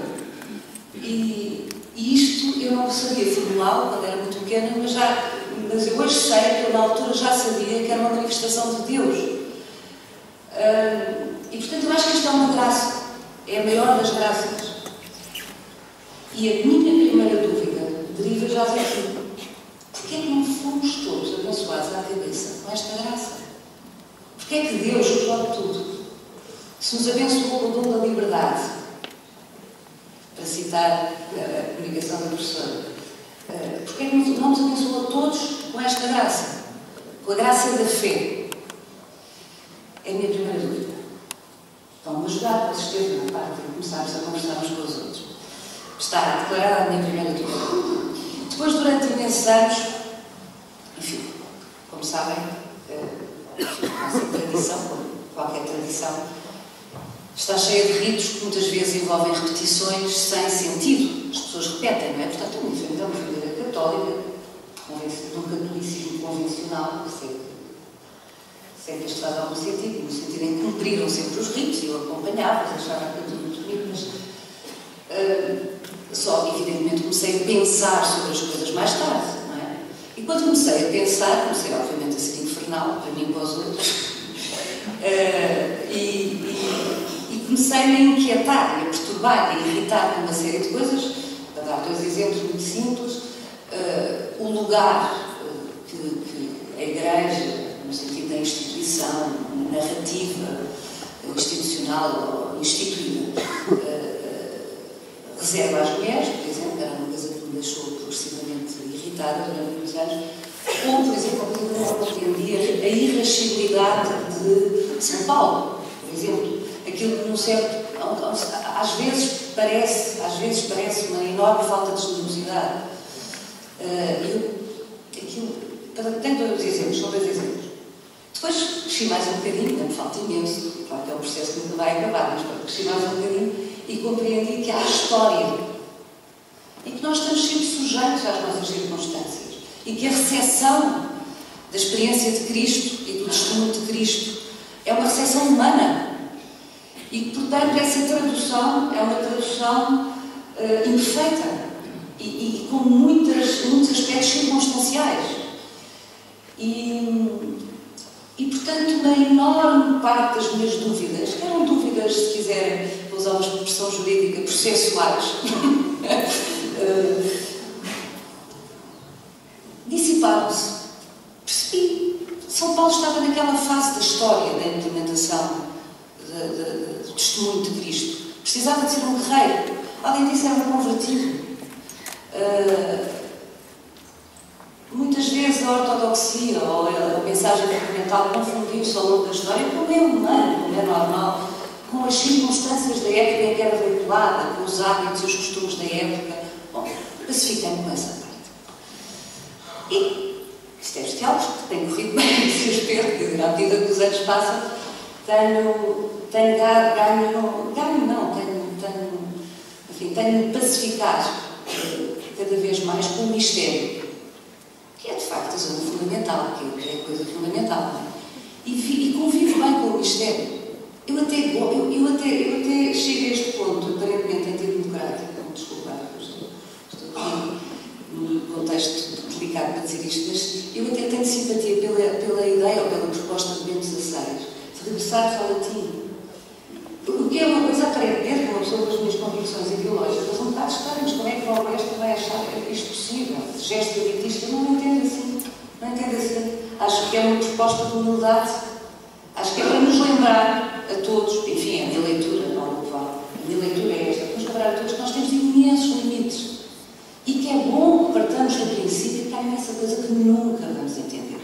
E isto eu não sabia formulá-lo quando era muito pequena, mas eu hoje sei que eu na altura já sabia que era uma manifestação de Deus. E portanto eu acho que isto é uma graça, é a maior das graças. E a minha primeira dúvida deriva já daqui. Porquê é que não fomos todos abençoados à cabeça com esta graça? Porquê é que Deus pode tudo? Se nos abençoou com o dom da liberdade, para citar a comunicação da professora, porquê é que não nos abençoou a todos com esta graça? Com a graça da fé? É a minha primeira dúvida. Vão-me ajudar para assistir na parte de começarmos a conversar uns com os outros. Está declarada a minha primeira dúvida. Depois, durante imensos anos, enfim, como sabem, a nossa tradição, como qualquer tradição, está cheia de ritos que muitas vezes envolvem repetições sem sentido. As pessoas repetem, não é? Portanto, eu me enfrentamos a vida católica, do catolicismo convencional, sei que isto faz algum sentido, no sentido em que cumpriram sempre os ritos, e eu acompanhava-os, achava aquilo muito bonito, mas só, evidentemente, comecei a pensar sobre as coisas mais tarde, não é? E quando comecei a pensar, comecei, obviamente, a ser infernal, para mim e para os outros, e comecei-me a inquietar, a perturbar, a irritar com uma série de coisas. Para dar dois exemplos muito simples, o lugar que a Igreja, no sentido da instituição, narrativa, institucional ou instituída, reserva às mulheres, por exemplo, era uma coisa que me deixou progressivamente irritada durante muitos anos, ou, por exemplo, eu não compreendia a irascibilidade de São Paulo, por exemplo, aquilo que num certo, às vezes parece uma enorme falta de generosidade. Tenho dois exemplos, são dois exemplos. Depois cresci mais um bocadinho, ainda me falta imenso, claro que é um processo que nunca vai acabar, mas cresci mais um bocadinho e compreendi que há história e que nós estamos sempre sujeitos às nossas circunstâncias e que a recepção da experiência de Cristo e do testemunho de Cristo é uma recepção humana e que, portanto, essa tradução é uma tradução imperfeita e com muitos aspectos circunstanciais. E, portanto, uma enorme parte das minhas dúvidas, que eram dúvidas, se quiserem, vou usar uma expressão jurídica, processuais, dissiparam-se. Percebi. São Paulo estava naquela fase da história da implementação do testemunho de Cristo. Precisava de ser um guerreiro. Além disso, era um convertido. Muitas vezes a ortodoxia ou a mensagem fundamental confundiu-se ao longo da história, como é humano, como é normal, com as circunstâncias da época em que era veiculada, com os hábitos e os costumes da época. Bom, pacificando com essa parte. E isto é bestial, porque tem corrido bem nesse aspecto, quer dizer, à medida que os anos passam, tenho pacificar cada vez mais com o mistério, que é de facto a zona fundamental, que é a coisa fundamental, não é? E convivo bem com o mistério. Eu até chego a este ponto, aparentemente antidemocrático, desculpa, estou aqui num contexto delicado para dizer isto, mas eu até tenho simpatia pela ideia ou pela proposta de Bento XVI de regressar ao latim. O que é uma coisa aparentemente, como uma pessoa com as minhas convicções ideológicas, um bocado estranho, mas como é que o Alberto vai achar isto possível? Gesto elitista, eu não entendo assim. Não entendo assim. Acho que é uma proposta de humildade. Acho que é para nos lembrar a todos, enfim, a minha leitura, não vale. A minha leitura é esta, para nos lembrar a todos que nós temos imensos limites. E que é bom que partamos do princípio que há imensa coisa que nunca vamos entender.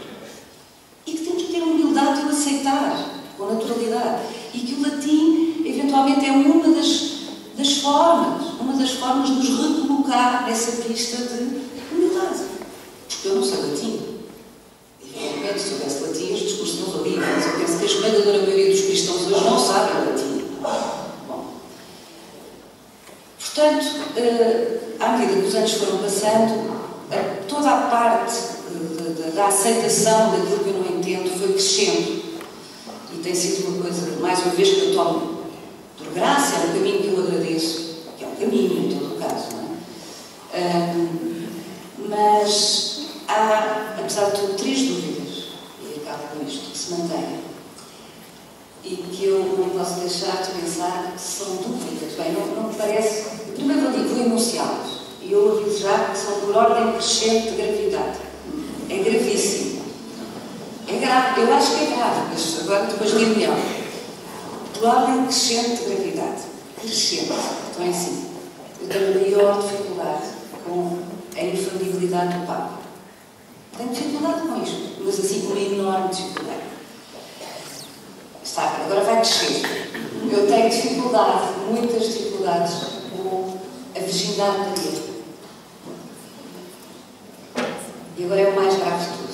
E que temos que ter a humildade de o aceitar, com naturalidade. E que o latim, eventualmente, é uma das formas de nos recolocar nessa pista de humildade. Porque eu não sei latim. Evidentemente, se soubesse latim, os discursos não valiam, mas eu penso que a esmagadora maioria dos cristãos hoje não sabem latim. Bom. Portanto, à medida que os anos foram passando, toda a parte da aceitação daquilo que eu não entendo foi crescendo. E tem sido uma coisa, mais uma vez, que eu tomo por graça, é um caminho que eu agradeço, que é um caminho em todo o caso, não é? Mas há, apesar de tudo, 3 dúvidas, e acabo com isto, que se mantêm. E que eu não posso deixar de pensar que são dúvidas. Bem, não me parece. Primeiro eu digo, vou enunciá-las. E eu aviso já que são por ordem crescente de gravidade. É gravíssimo. É grave. Eu acho que é grave, mas agora depois digo melhor. Por ordem crescente de gravidade. Crescente. Então é assim. Eu tenho maior dificuldade com a infalibilidade do Papa. Tenho dificuldade com isto, mas assim com uma enorme dificuldade. Está, agora vai crescer. Eu tenho dificuldade, muitas dificuldades com a virgindade de Maria. E agora é o mais grave de tudo.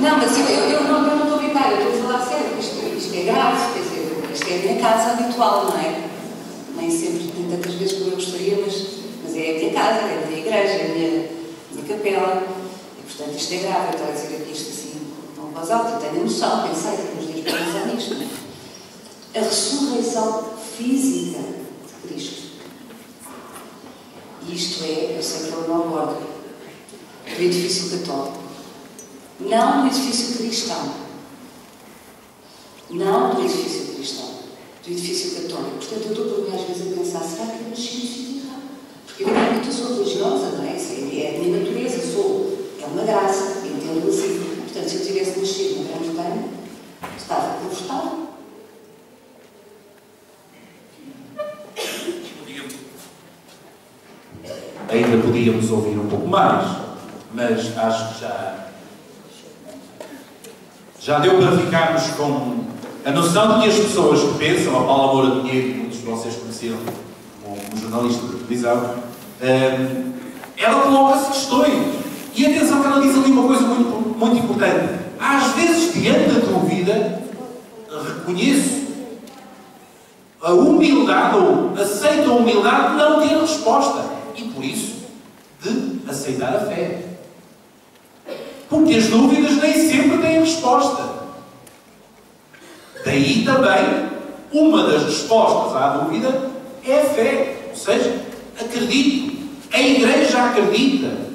Não, mas eu não estou a brincar, eu estou a falar sério. Isto é grave, quer dizer, isto é a minha casa habitual, não é? Nem sempre, nem tantas vezes como eu gostaria, mas é a minha casa, é a minha igreja, é a minha capela. E portanto isto é grave. Eu estou a dizer aqui isto assim, com voz alta, eu tenho a noção, pensei, tenho uns dias para pensar nisto. Não é? A ressurreição física de Cristo. E isto é, eu sei que é o novo ordem do edifício católico. Não do edifício cristão. Não do edifício cristão. Do edifício católico. Portanto, eu estou por mim às vezes a pensar, será que eu nasci no sítio errado? Porque evidentemente eu sou religiosa, não é? Isso é a minha natureza, é uma graça, entendo assim. Portanto, se eu tivesse nascido no Grande Bem, estava confortável. Ainda podíamos ouvir um pouco mais, mas acho que já deu para ficarmos com a noção de que as pessoas que pensam, a Paula Moura Pinheiro, que muitos de vocês conheceram como jornalista de televisão, ela coloca-se questões. E atenção que ela diz ali uma coisa muito, muito importante. Às vezes, diante da dúvida, reconheço a humildade, ou aceito a humildade de não ter resposta. E por isso, de aceitar a fé. Porque as dúvidas nem sempre têm resposta. Daí também, uma das respostas à dúvida é a fé. Ou seja, acredito. A Igreja acredita.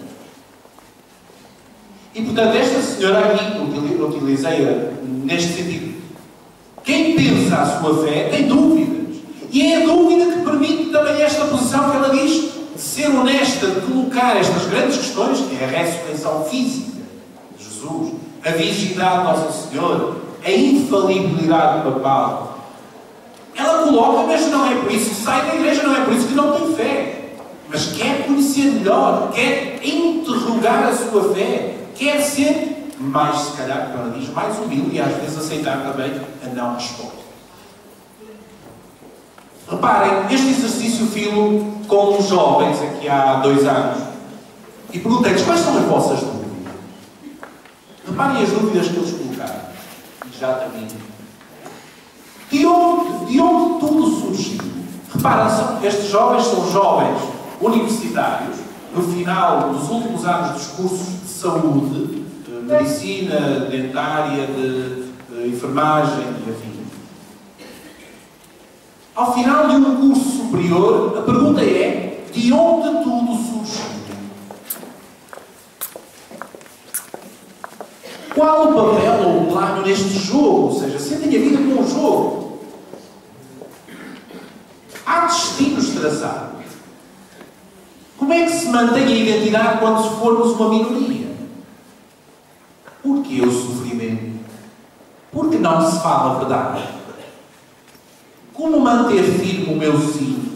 E portanto, esta senhora aqui, utilizei-a neste sentido. Quem pensa a sua fé tem dúvidas. E é a dúvida que permite também esta posição que ela diz, de ser honesta, de colocar estas grandes questões, que é a ressurreição física de Jesus, a virgindade de Nossa Senhora, a infalibilidade papal. Ela coloca, mas não é por isso que sai da igreja, não é por isso que não tem fé. Mas quer conhecer melhor, quer interrogar a sua fé, quer ser mais, se calhar, como ela diz, mais humilde e às vezes aceitar também a não resposta. Reparem, este exercício filo com os jovens aqui há 2 anos e perguntei-lhes quais são as vossas dúvidas. Reparem as dúvidas que eles colocaram. E já termino. De onde tudo surgiu? Reparem, estes jovens são jovens universitários, no final dos últimos anos dos cursos de saúde, de medicina, dentária, de enfermagem e afim. Ao final de um curso superior, a pergunta é: de onde tudo surgiu? Qual o papel ou o plano neste jogo? Ou seja, sentem a vida como um jogo. Há destinos traçados. Como é que se mantém a identidade quando formos uma minoria? Porquê o sofrimento? Porque não se fala a verdade. Como manter firme o meu sim?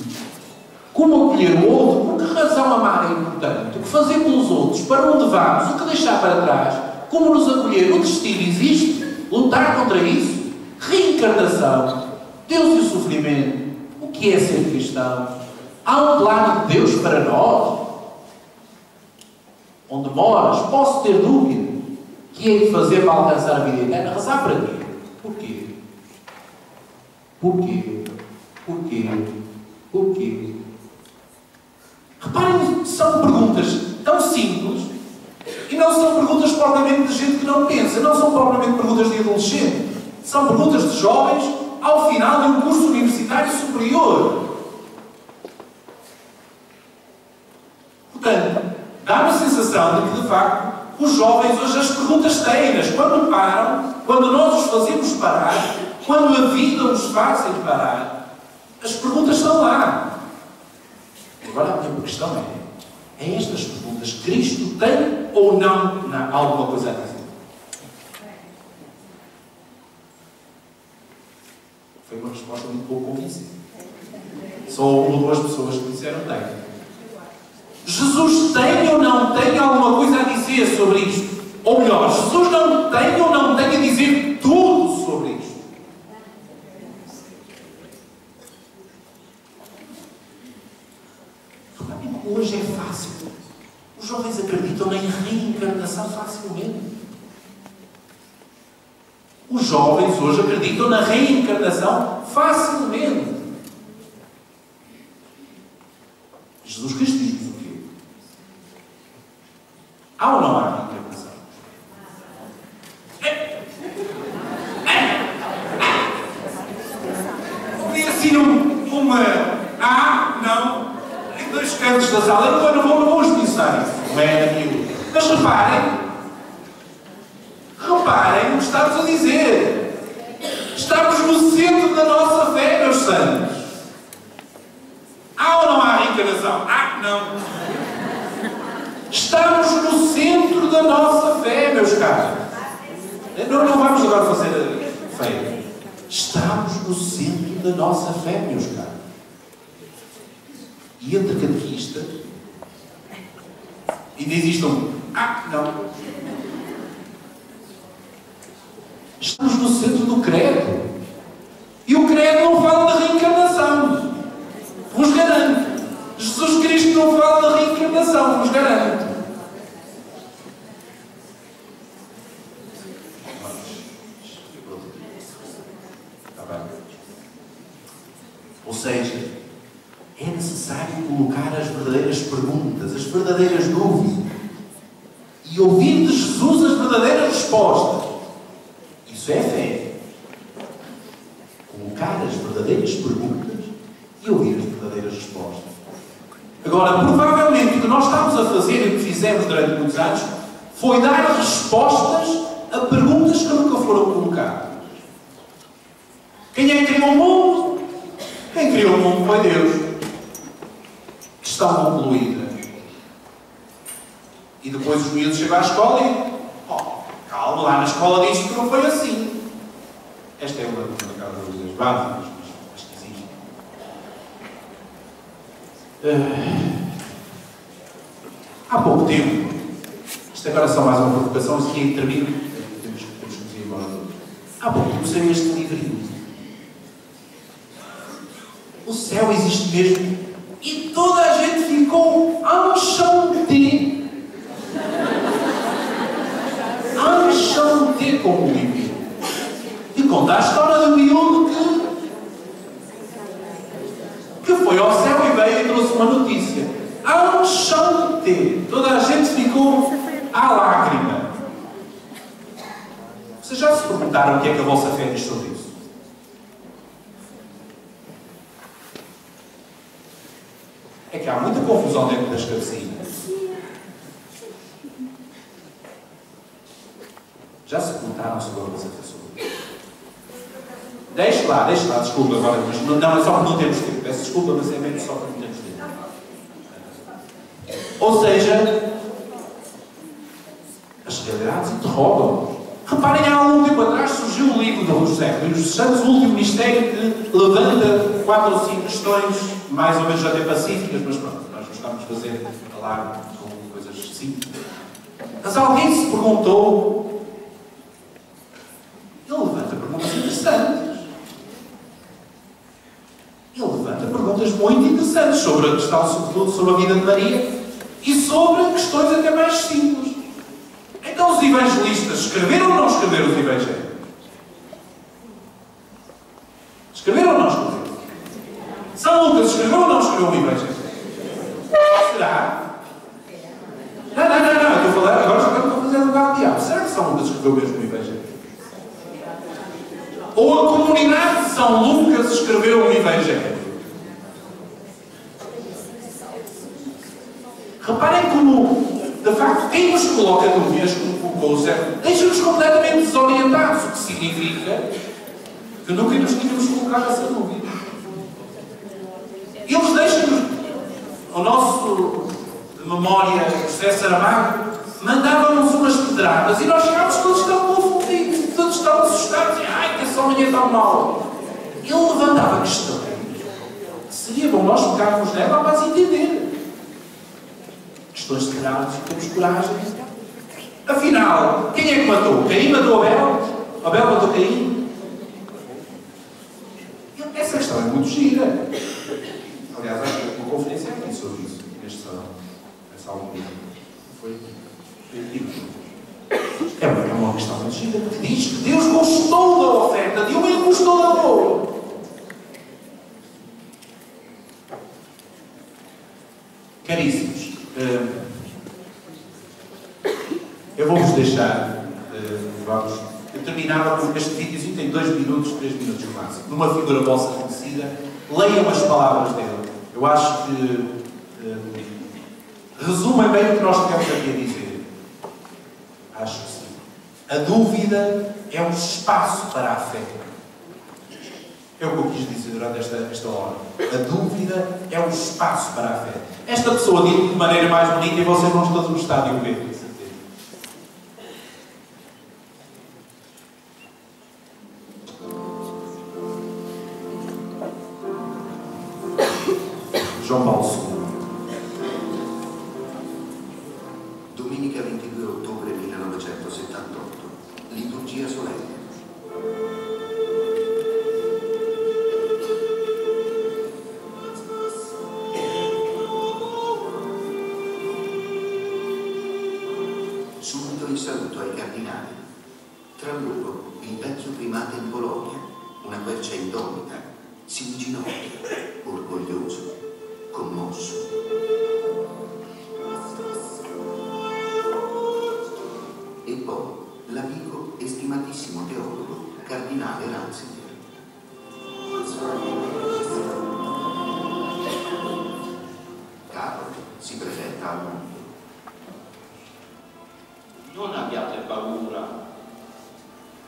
Como acolher o outro? Por que razão amar é importante? O que fazer pelos outros? Para onde vamos? O que deixar para trás? Como nos acolher? O destino existe? Lutar contra isso? Reencarnação? Deus e o sofrimento? O que é ser cristão? Há um plano de Deus para nós? Onde moras? Posso ter dúvida? Que é de fazer para alcançar a vida eterna? Rezar para quê? Porquê? Porquê? Porquê? Porquê? Reparem, são perguntas tão simples e não são perguntas propriamente de gente que não pensa, não são propriamente perguntas de adolescente. São perguntas de jovens ao final de um curso universitário superior. Portanto, dá-me a sensação de que, de facto, os jovens hoje as perguntas têm-nas. Quando param, quando nós os fazemos parar, quando a vida os faz parar, as perguntas estão lá. Agora, a minha questão é estas perguntas, Cristo tem ou não alguma coisa a dizer? Foi uma resposta muito pouco convincente. Só uma ou duas pessoas que disseram tem. Jesus tem ou não tem alguma coisa a dizer sobre isto? Ou melhor, Jesus não tem ou não tem a dizer tudo sobre isto? Hoje é fácil. Os jovens acreditam na reencarnação facilmente. Os jovens hoje acreditam na reencarnação facilmente. Jesus Cristo diz o quê? Há ou não há reencarnação? Podia assim uma não. Dois cantos da sala, eu não vou esmiuçar isso. Não é aquilo. Mas reparem o que estamos a dizer. Estamos no centro da nossa fé, meus santos. Há ou não há reencarnação? Não. Estamos no centro da nossa fé, meus caros. Não vamos agora fazer feio. Estamos no centro da nossa fé, meus caros. E entre catequista e diz isto não. Estamos no centro do credo. E o credo não fala da reencarnação. Vos garanto. Jesus Cristo não fala da reencarnação. Vos garanto. Está bem? Ou seja, é necessário colocar as verdadeiras perguntas, as verdadeiras dúvidas e ouvir de Jesus as verdadeiras respostas. Isso é fé. Colocar as verdadeiras perguntas e ouvir as verdadeiras respostas. Agora, provavelmente o que nós estamos a fazer e o que fizemos durante muitos anos foi dar respostas a perguntas que nunca foram colocadas. Quem é que criou o mundo? Quem criou o mundo foi Deus. Questão concluída. E depois os miúdos chegam à escola e calma, lá na escola diz que não foi assim. Esta é uma das básicas, mas que existe. Há pouco tempo, isto agora é só mais uma provocação, isso aqui termina, temos que ir embora. Há pouco tempo saiu este livrinho. O céu existe mesmo. E toda a gente ficou enchanté. Enchanté com o livro. E conta a história do miúdo que foi ao céu e veio e trouxe uma notícia. Enchanté. Toda a gente ficou à lágrima. Vocês já se perguntaram o que é que a vossa fé diz sobre isso? É que há muita confusão dentro das cabecinhas. Já se perguntaram sobre a vossa fé sobre isso? Deixe lá, desculpa agora, mas não é só porque não temos tempo. Peço desculpa, mas é mesmo só porque não temos tempo. Ou seja, as realidades interrogam-nos. Reparem, há algum tempo atrás surgiu um livro do José Luís dos Santos, o último mistério, que levanta 4 ou 5 questões, mais ou menos até pacíficas, mas pronto, nós gostamos de fazer falar com coisas simples. Mas alguém se perguntou, ele levanta perguntas interessantes. Ele levanta perguntas muito interessantes sobre a questão, sobretudo, sobre a vida de Maria e sobre questões até mais simples. Então os evangelistas escreveram ou não escreveram os evangelhos? Escreveram ou não escreveram? São Lucas escreveu ou não escreveu o evangelho? Será? Não, eu estou a falar agora. Lucas escreveu mesmo o Evangelho? Ou a comunidade de São Lucas escreveu o Evangelho? Reparem como, de facto, quem nos coloca dúvidas, como colocou o Zé, deixa-nos completamente desorientados, o que significa que nunca nos tínhamos colocado essa dúvida. Eles deixam-nos, o nosso de memória, José Saramago, mandava-nos umas pedradas e nós chegámos todos tão confundidos, todos tão assustados, e ai, que essa manhã é tão mal. Ele levantava questões. Seria bom nós pegarmos nela para as entender. Questões de caráter, temos coragem. Afinal, quem é que matou? Caim matou Abel? Abel matou Caim? Essa questão é muito gira. Aliás, acho que uma conferência aqui sobre isso, neste salão. Essa aula foi é uma questão muito gira, porque diz que Deus gostou da oferta de um e gostou da boa. Caríssimos, eu vou-vos deixar, eu terminava com este vídeo, tem 2 minutos, 3 minutos no máximo, numa figura vossa conhecida, leiam as palavras dele. Eu acho que resumem bem o que nós temos aqui a dizer. Acho que sim. A dúvida é um espaço para a fé. É o que eu quis dizer durante esta hora. A dúvida é um espaço para a fé. Esta pessoa diz de maneira mais bonita e vocês vão todos gostar de ouvir, com certeza. João Paulo II. Domenica 22 ottobre 1978. Liturgia solenne. Subito il saluto ai cardinali. Tra loro il vecchio primate di Bologna, una quercia indomita, si inginocchia, orgoglioso, commosso. E poi l'amico e stimatissimo teologo, cardinale Ratzinger. Caro, si presenta al mondo. Non abbiate paura,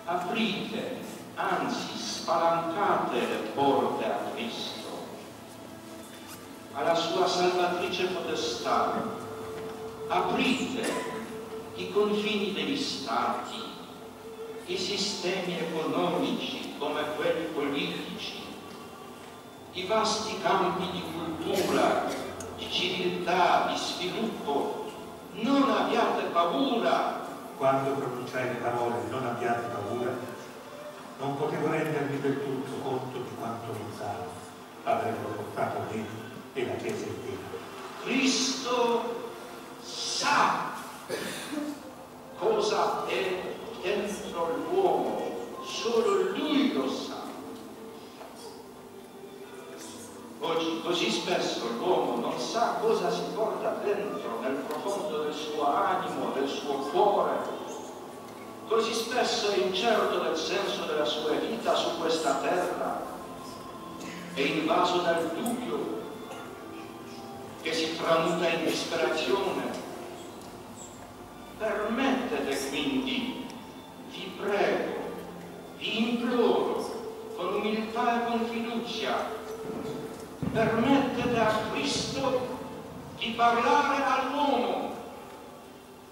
aprite, anzi spalancate le porte a Cristo, alla sua salvatrice potestà, aprite i confini degli stati, i sistemi economici come quelli politici, i vasti campi di cultura, di civiltà, di sviluppo. Non abbiate paura. Quando pronunciai le parole non abbiate paura, non potevo rendermi del tutto conto di quanto lontano avrebbero portato me e la Chiesa intera. Cristo sa cosa è dentro l'uomo, solo Lui lo sa. Oggi così spesso l'uomo non sa cosa si porta dentro, nel profondo del suo animo, del suo cuore. Così spesso è incerto del senso della sua vita su questa terra. È invaso dal dubbio che si tramuta in disperazione. Permettete quindi, vi prego, vi imploro, con umiltà e con fiducia, permettete a Cristo di parlare all'uomo.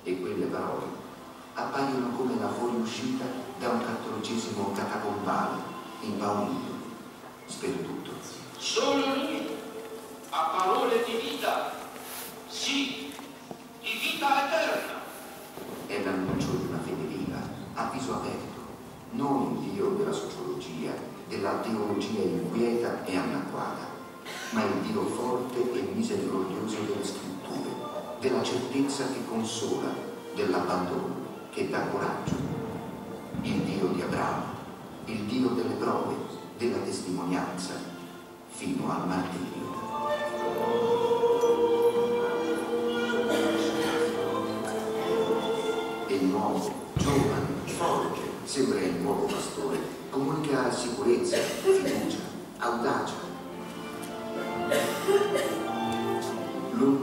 E quelle parole appaiono come la fuoriuscita da un cattolicesimo catacombale, impaurito, sperduto. Solo Lui ha parole di vita, sì, di vita eterna. È l'annuncio di una fede viva, a viso aperto, non il Dio della sociologia, della teologia inquieta e anacquata, ma il Dio forte e misericordioso delle scritture, della certezza che consola, dell'abbandono che dà coraggio. Il Dio di Abramo, il Dio delle prove, della testimonianza, fino al martirio. E nuovo, giovane,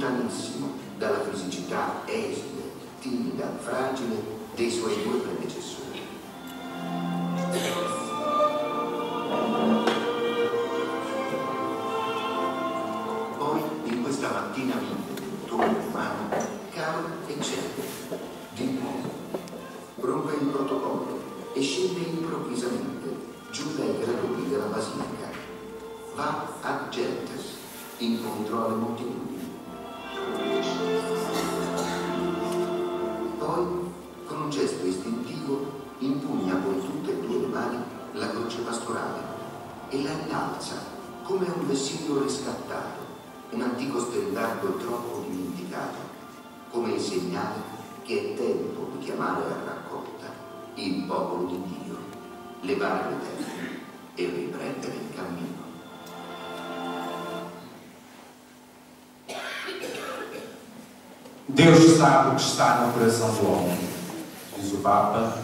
lontanissimo dalla fisicità esile, timida, fragile dei suoi due predecessori. Poi, in questa mattina vide del tono umano, caro e cede, di nuovo. Rompe il protocollo e scende improvvisamente giù dai gradoni della basilica. Va a Gentes, incontro alle moltitudini. Poi, con un gesto istintivo, impugna con tutte e due le mani la croce pastorale e la innalza come un vessillo riscattato, un antico stendardo troppo dimenticato, come il segnale che è tempo di chiamare a raccolta il popolo di Dio, levare le teste e riprendere il cammino. Deus sabe o que está no coração do homem, diz o Papa,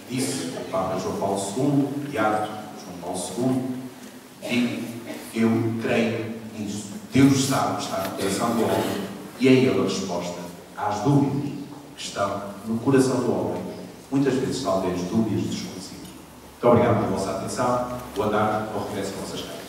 disse o Papa João Paulo II, Beato João Paulo II, e eu creio nisso. Deus sabe o que está no coração do homem e é Ele a resposta às dúvidas que estão no coração do homem, muitas vezes talvez dúvidas desconhecidas. Muito obrigado pela vossa atenção, boa tarde, bom regresso a vossas casas.